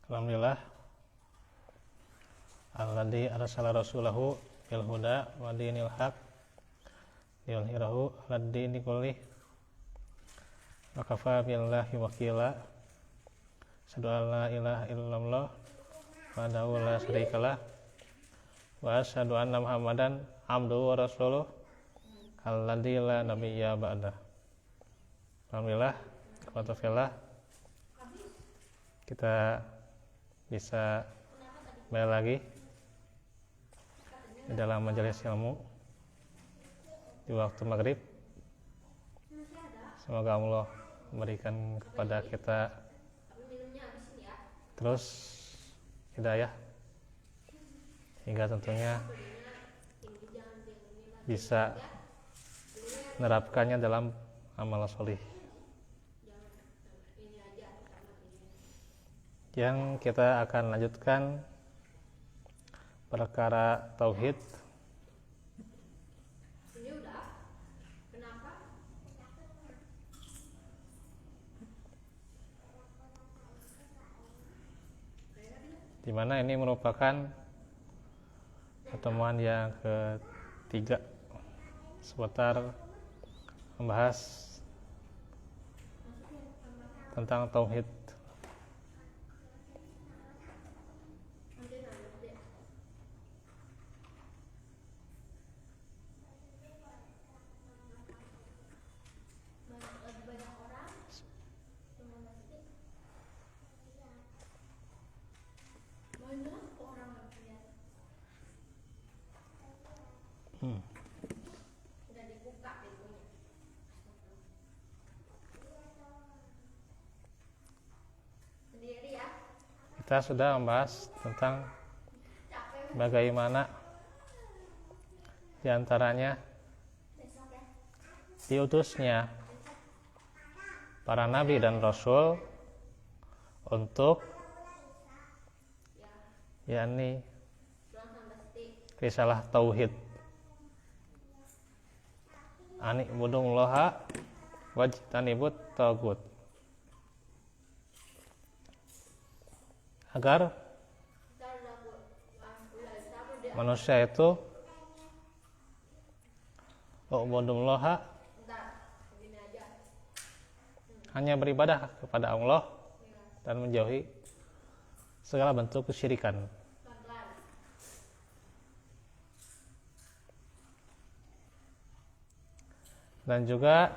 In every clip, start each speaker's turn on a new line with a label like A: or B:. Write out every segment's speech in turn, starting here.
A: Alhamdulillah alladzi arsala rasulahu bil huda wa dinil haq liyudhhirahu 'alad dini kullih wa kafaa billahi wakila. Asyhadu an la ilaha illallah wahdahu la syarikalah wa asyhadu anna Muhammadan abduhu wa rasuluh alladzi la nabiyya ba'dah. Alhamdulillah, kita bisa kembali lagi di dalam majelis ilmu di waktu maghrib. Semoga Allah memberikan kepada kita terus hidayah hingga tentunya bisa menerapkannya dalam amal sholih. Yang kita akan lanjutkan perkara tauhid. Di mana ini merupakan pertemuan yang ketiga seputar membahas tentang tauhid. Kita sudah membahas tentang bagaimana diantaranya diutusnya para nabi dan rasul untuk yakni risalah tauhid, ani budullaha wajtanibut tagut, agar manusia itu ubudullaha hanya beribadah kepada Allah dan menjauhi segala bentuk kesyirikan. Dan juga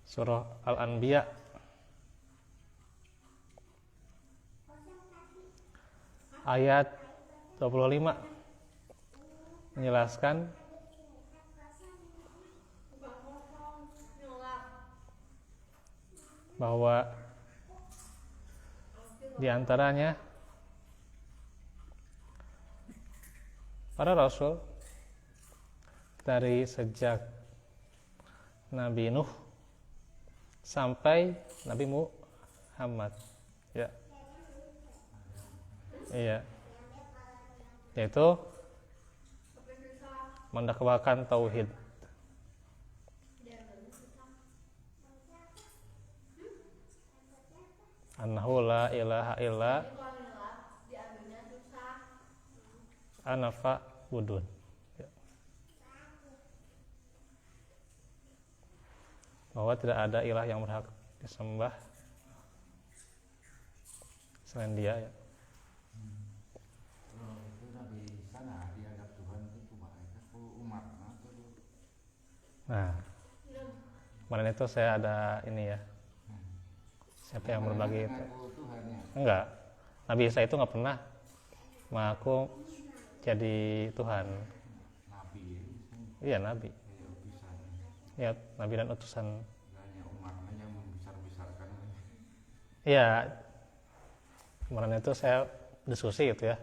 A: surah Al-Anbiya ayat 25 menjelaskan bahwa diantaranya para rasul dari sejak Nabi Nuh sampai Nabi Muhammad, ya. Iya. Yaitu mendakwakan tauhid. Annahu la ilaha illa ana fa'budun. Ya. Bahwa tidak ada ilah yang berhak disembah selain Dia, ya. Nah, kemarin itu saya ada ini ya, siapa yang berbagi itu? Enggak, Nabi Isa itu nggak pernah mengaku jadi Tuhan. Iya, Nabi. Ya, Nabi dan utusan. Iya, kemarin itu saya diskusi gitu ya,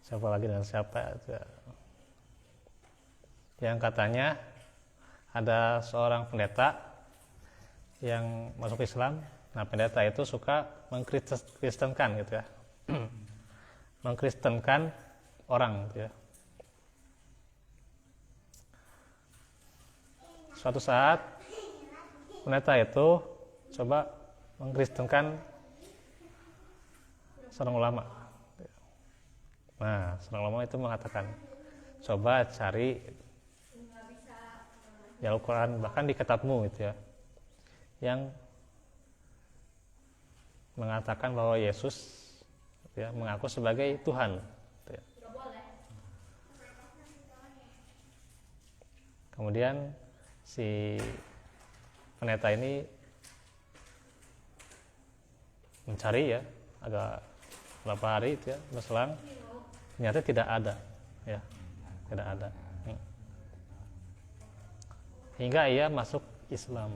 A: siapa lagi dan siapa itu ya. Yang katanya ada seorang pendeta yang masuk Islam. Nah, pendeta itu suka mengkristenkan gitu ya. Mengkristenkan orang gitu ya. Suatu saat pendeta itu coba mengkristenkan seorang ulama. Nah, seorang ulama itu mengatakan, coba cari di Al-Quran, bahkan di kitabmu gitu ya, yang mengatakan bahwa Yesus ya, mengaku sebagai Tuhan. Gitu ya. Kemudian si pendeta ini mencari ya, agak berapa hari itu ya, berselang, ternyata tidak ada, ya, tidak ada. Hingga ia masuk Islam.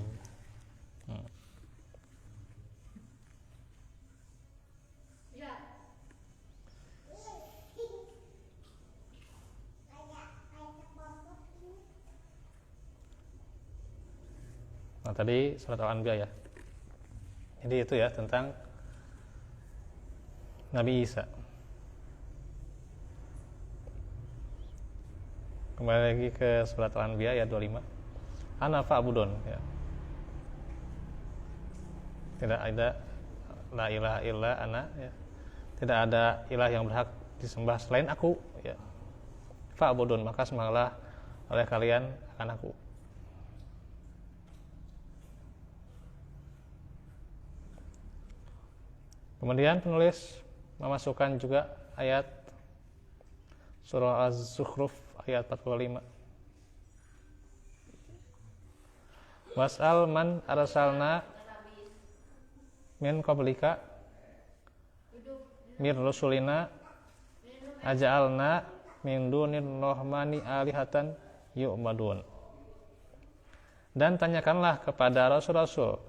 A: Nah, tadi surat Al-Anbiya ya. Jadi itu ya tentang Nabi Isa. Kembali lagi ke surat Al-Anbiya ayat 25. Ana fa'budun ya. Tidak ada la ilaha illa ana ya. Tidak ada ilah yang berhak disembah selain aku ya. Fa'budun, maka sembahlah oleh kalian akan aku. Kemudian penulis memasukkan juga ayat surah Az-Zukhruf ayat 45. Was'al man arsalna min qablika mir rusulina aja'alna min dunir rahmani alihatan yu'badun. Dan tanyakanlah kepada rasul-rasul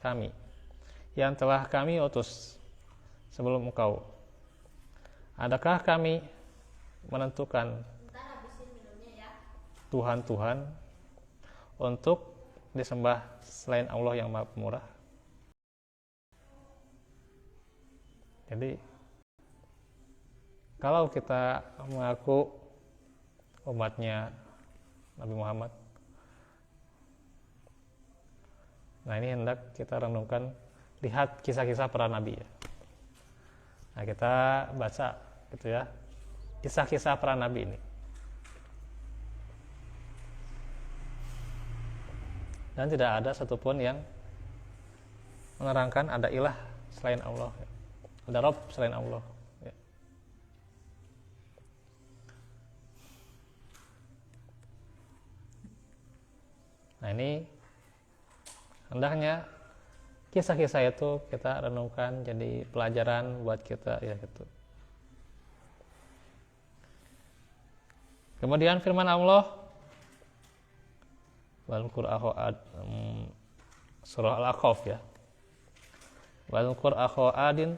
A: kami yang telah kami utus sebelum engkau, adakah kami menentukan Tuhan-Tuhan untuk disembah selain Allah yang Maha Pemurah? Jadi kalau kita mengaku umatnya Nabi Muhammad, nah ini hendak kita renungkan, lihat kisah-kisah para nabi ya. Nah, kita baca gitu ya, kisah-kisah para nabi ini. Dan tidak ada satupun yang menerangkan ada ilah selain Allah, ada Rabb selain Allah. Ya. Nah, ini hendaknya kisah-kisah itu kita renungkan jadi pelajaran buat kita ya gitu. Kemudian firman Allah wal Qur'an surah Al-Aqaf ya. Wal Qur'an adin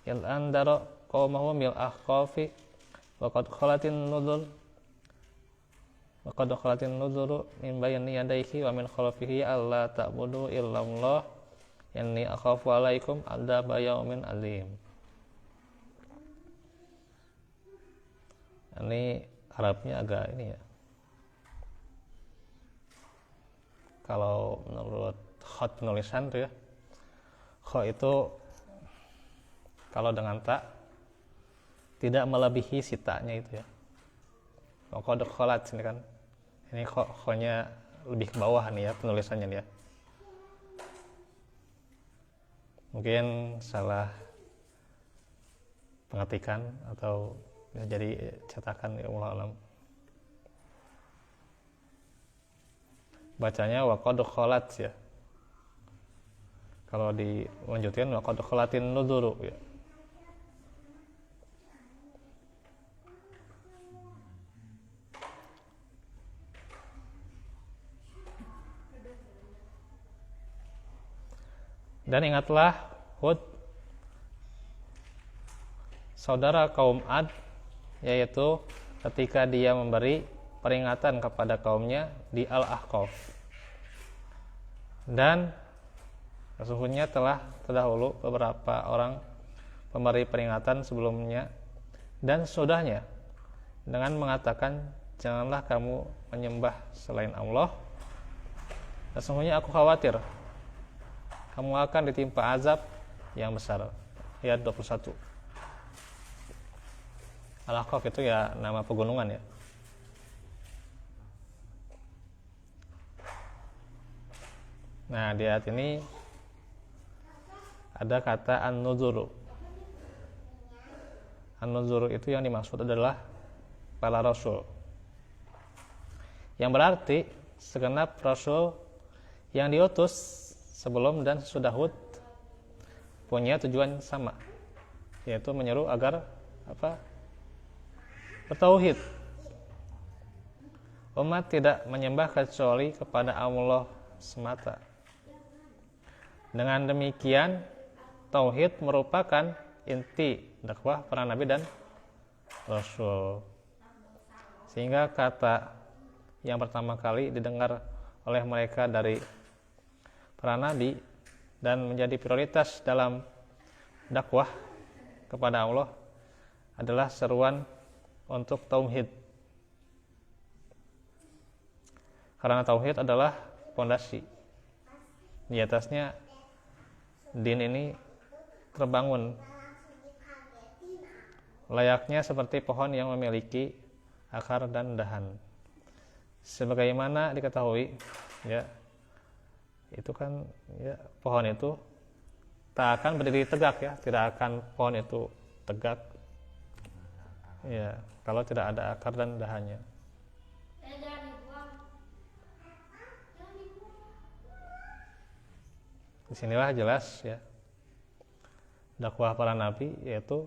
A: il andara qaumahu bil ahqafi wa qad khalatin nuzur wa qad khalatin nuzuru min bayni yadayhi wa min khalfihi alla ta'budu illallah inni akhafu alaikum adzaba yaumin azim. Ini Arabnya agak ini ya. Kalau menurut khot penulisan tuh ya, kho itu kalau dengan tak tidak melebihi sitanya itu ya. Qad khalat ini kan. Ini kho-nya lebih ke bawah nih ya penulisannya nih ya. Mungkin salah pengetikan atau bisa jadi cetakan ya Allah alam. Bacanya wa qad khalat ya. Kalau dilanjutin wa qad khalatin nuzuru ya. Dan ingatlah Hud, saudara kaum Ad, yaitu ketika dia memberi peringatan kepada kaumnya di Al-Ahqaf. Dan sesungguhnya telah terdahulu beberapa orang pemberi peringatan sebelumnya dan sesudahnya dengan mengatakan, janganlah kamu menyembah selain Allah. Sesungguhnya aku khawatir kamu akan ditimpa azab yang besar. Ayat 21. Al-Ahqaf itu ya nama pegunungan ya. Nah, di ayat ini ada kata an-nuzuru. An-nuzuru itu yang dimaksud adalah para rasul. Yang berarti segenap rasul yang diutus sebelum dan sesudah Hud punya tujuan sama, yaitu menyeru agar bertauhid. Umat tidak menyembah kecuali kepada Allah semata. Dengan demikian, tauhid merupakan inti dakwah para nabi dan rasul. Sehingga kata yang pertama kali didengar oleh mereka dari para nabi dan menjadi prioritas dalam dakwah kepada Allah adalah seruan untuk tauhid. Karena tauhid adalah fondasi. Di atasnya din ini terbangun layaknya seperti pohon yang memiliki akar dan dahan. Sebagaimana diketahui ya, itu kan ya, pohon itu tak akan berdiri tegak ya, tidak akan pohon itu tegak ya kalau tidak ada akar dan dahannya. Disinilah jelas ya dakwah para nabi, yaitu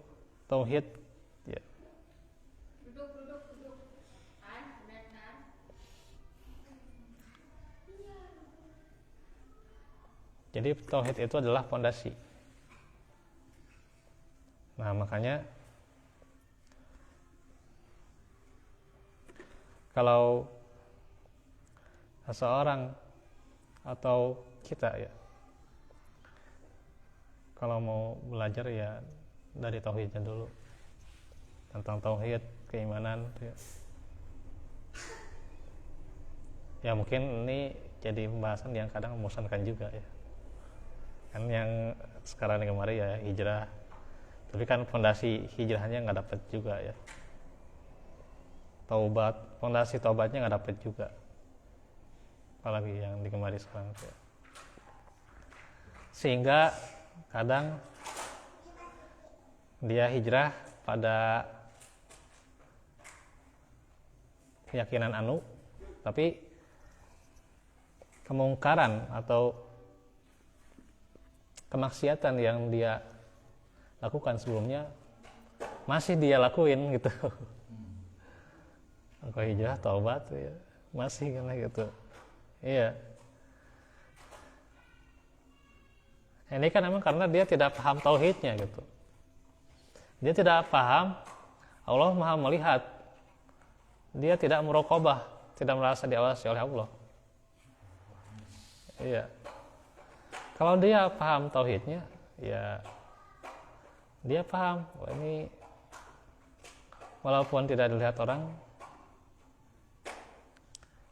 A: tauhid ya. Jadi tauhid itu adalah fondasi. Nah, makanya kalau seseorang atau kita ya, kalau mau belajar ya dari tauhidnya dulu, tentang tauhid, keimanan ya. Ya mungkin ini jadi pembahasan yang kadang membosankan juga ya. Kan yang sekarang ini kemarin ya hijrah, tapi kan fondasi hijrahnya nggak dapet juga ya. Taubat, fondasi taubatnya nggak dapet juga, apalagi yang di kemarin sekarang ya. Sehingga kadang dia hijrah pada keyakinan anu, tapi kemungkaran atau kemaksiatan yang dia lakukan sebelumnya masih dia lakuin gitu. Kalau hijrah taubat ya, masih kan gitu. Iya. Ini kan memang karena dia tidak paham tauhidnya gitu. Dia tidak paham Allah Maha melihat. Dia tidak muraqabah, tidak merasa diawasi oleh Allah. Iya. Kalau dia paham tauhidnya, ya dia paham, wah ini walaupun tidak dilihat orang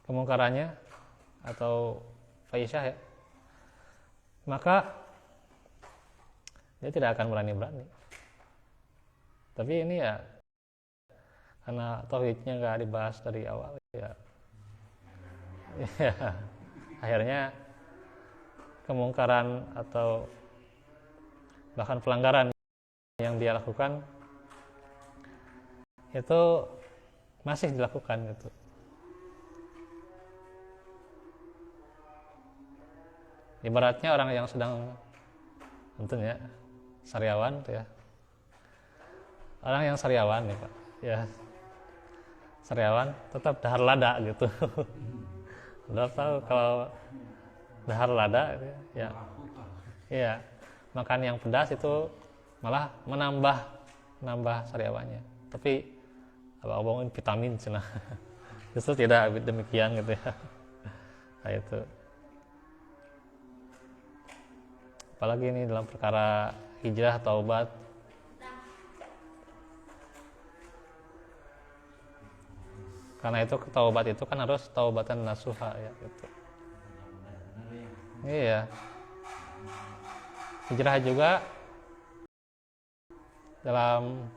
A: kemungkarannya atau faisyah ya, maka dia tidak akan berani-berani. Tapi ini ya karena tauhidnya nggak dibahas dari awal ya, ya akhirnya kemungkaran atau bahkan pelanggaran yang dia lakukan itu masih dilakukan gitu. Ibaratnya orang yang sedang tentunya sariawan tuh ya. Orang yang sariawan nih Pak, ya sariawan tetap dahar lada gitu. Udah tahu kalau dahar lada ya, iya makan yang pedas itu malah menambah sariawannya. Tapi abang-abang vitamin cina, justru tidak demikian gitu ya. Nah itu. Apalagi ini dalam perkara hijrah taubat. Karena itu taubat itu kan harus taubatan nasuha ya gitu. Iya. Hijrah juga dalam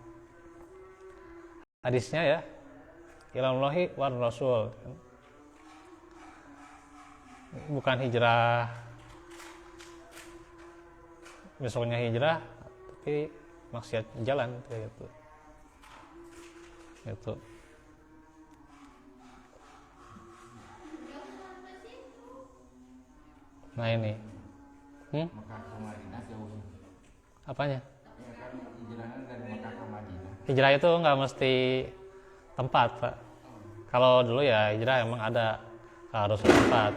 A: hadisnya ya, ilallahi war rasul, bukan hijrah besoknya hijrah tapi maksiat jalan kayak gitu. Nah ini
B: Mekah ke Madinah jauh.
A: apanya?
B: Ya kan hijrahnya dari Mekah ke Madinah.
A: Hijrah itu nggak mesti tempat, Pak. Kalau dulu ya hijrah emang ada harus tempat.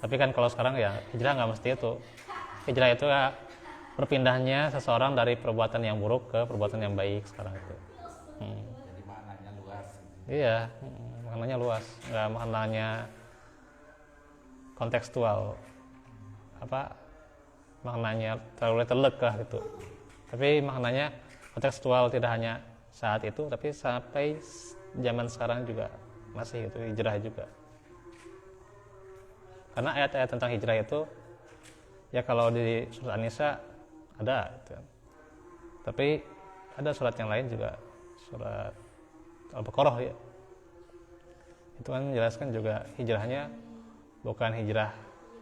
A: Tapi kan kalau sekarang ya hijrah nggak mesti itu. Hijrah itu ya berpindahnya seseorang dari perbuatan yang buruk ke perbuatan yang baik sekarang itu.
B: Jadi maknanya luas.
A: Iya, maknanya luas, nggak maknanya kontekstual. Maknanya terlalu telek lah gitu. Tapi maknanya kontekstual, tidak hanya saat itu, tapi sampai zaman sekarang juga masih itu hijrah juga. Karena ayat-ayat tentang hijrah itu ya kalau di surat An-Nisa ada gitu. Tapi ada surat yang lain juga, surat Al-Baqarah ya. Itu kan menjelaskan juga hijrahnya bukan hijrah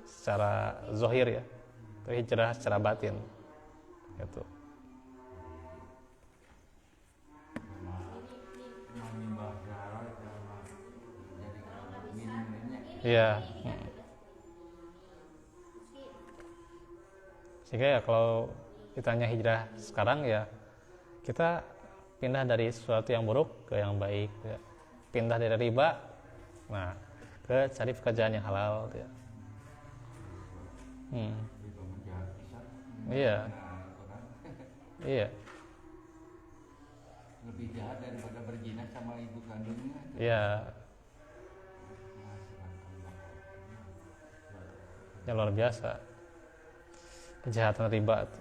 A: secara zahir ya, tapi hijrah secara batin gitu.
B: Menyembah berhala jadi minumnya.
A: Iya. Sehingga ya kalau ditanya hijrah sekarang ya kita pindah dari sesuatu yang buruk ke yang baik ya. Pindah dari riba nah ke cari pekerjaan yang halal ya.
B: Riba menjahat pisan.
A: Iya.
B: Nah, Al-Quran
A: Iya.
B: lebih jahat daripada berzina sama ibu kandungnya.
A: Iya. Yang luar biasa. Kejahatan riba itu.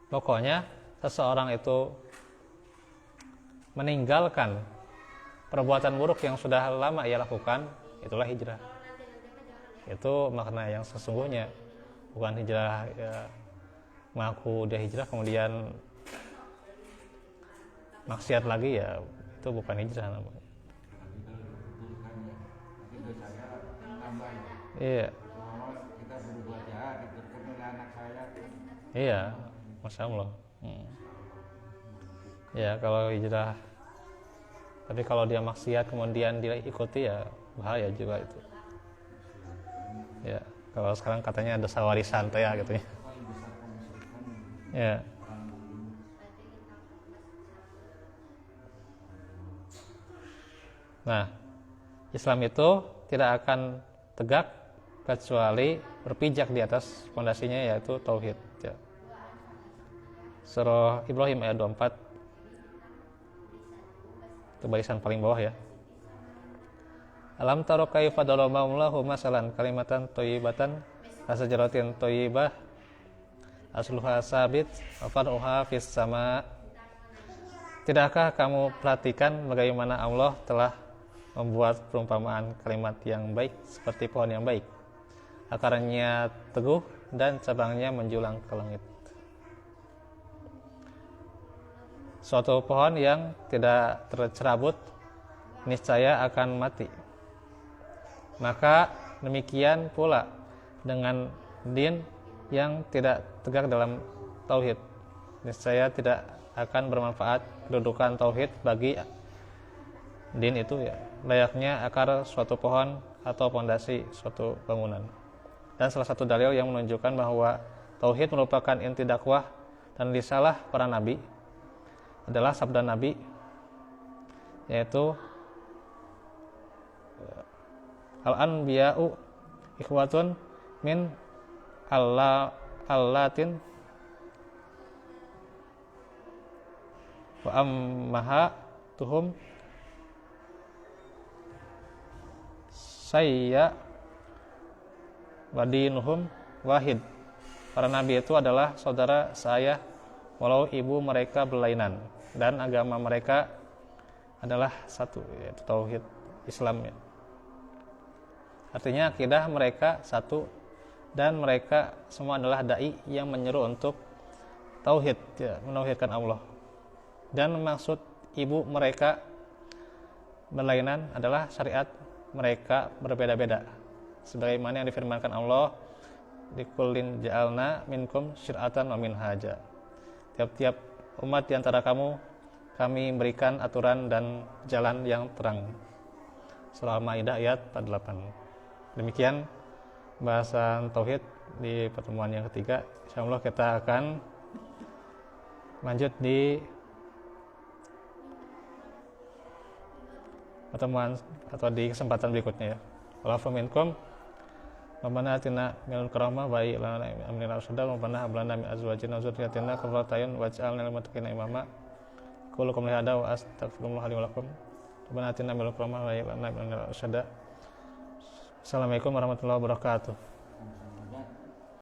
A: Pokoknya seseorang itu meninggalkan perbuatan buruk yang sudah lama ia lakukan, itulah hijrah. Itu makna yang sesungguhnya, bukan hijrah ya, mengaku dia hijrah kemudian maksiat lagi ya, itu bukan hijrah namanya.
B: Tapi dosanya tambah.
A: Iya.
B: Kita berbuat jahat, diturunkan oleh anak saya.
A: Iya, Masya Allah. Ya kalau hijrah, tapi kalau dia maksiat kemudian dia ikuti ya bahaya juga itu. Ya kalau sekarang katanya ada warisan ya gitu ya. Ya. Nah, Islam itu tidak akan tegak kecuali berpijak di atas fondasinya yaitu tauhid. Ya. Surah Ibrahim ayat 24, itu barisan paling bawah ya. Alam taro kaifa daraballahu masalan kalimatan thayyibatan kasajaratin thayyibah asluha sabit wa far'uha fis sama. Tidakkah kamu perhatikan bagaimana Allah telah membuat perumpamaan kalimat yang baik seperti pohon yang baik, akarnya teguh dan cabangnya menjulang ke langit. Suatu pohon yang tidak tercerabut niscaya akan mati. Maka demikian pula dengan din yang tidak tegak dalam tauhid, niscaya tidak akan bermanfaat kedudukan tauhid bagi din itu ya, layaknya akar suatu pohon atau fondasi suatu bangunan. Dan salah satu dalil yang menunjukkan bahwa tauhid merupakan inti dakwah dan risalah para nabi adalah sabda Nabi, yaitu al-anbiya'u ikhwatun min allatin wa ammahatuhum sayya wa dinuhum wahid. Para nabi itu adalah saudara saya walau ibu mereka berlainan, dan agama mereka adalah satu, yaitu tauhid Islam ya. Artinya akidah mereka satu dan mereka semua adalah dai yang menyeru untuk tauhid, ya, menauhidkan Allah. Dan maksud ibu mereka berlainan adalah syariat mereka berbeda-beda. Sebagaimana yang difirmankan Allah, "Likullin ja'alna minkum syir'atan wa minhaja." Tiap-tiap umat di antara kamu kami berikan aturan dan jalan yang terang. Surah Al-Maidah ayat 48. Demikian bahasan tauhid di pertemuan yang ketiga. Insyaallah kita akan lanjut di pertemuan atau di kesempatan berikutnya ya. Walafu minkum Rabbana atina minal karamah wa lana amrina rasyada Rabbana hab lana min azwajina wa dzurriyyatina qurrata a'yun waj'alna lil muttaqina imama. Qul lakum hada wa astaghfirullah li wa lakum. Rabbana atina minal karamah wa lana amrina rasyada. Assalamualaikum warahmatullahi wabarakatuh.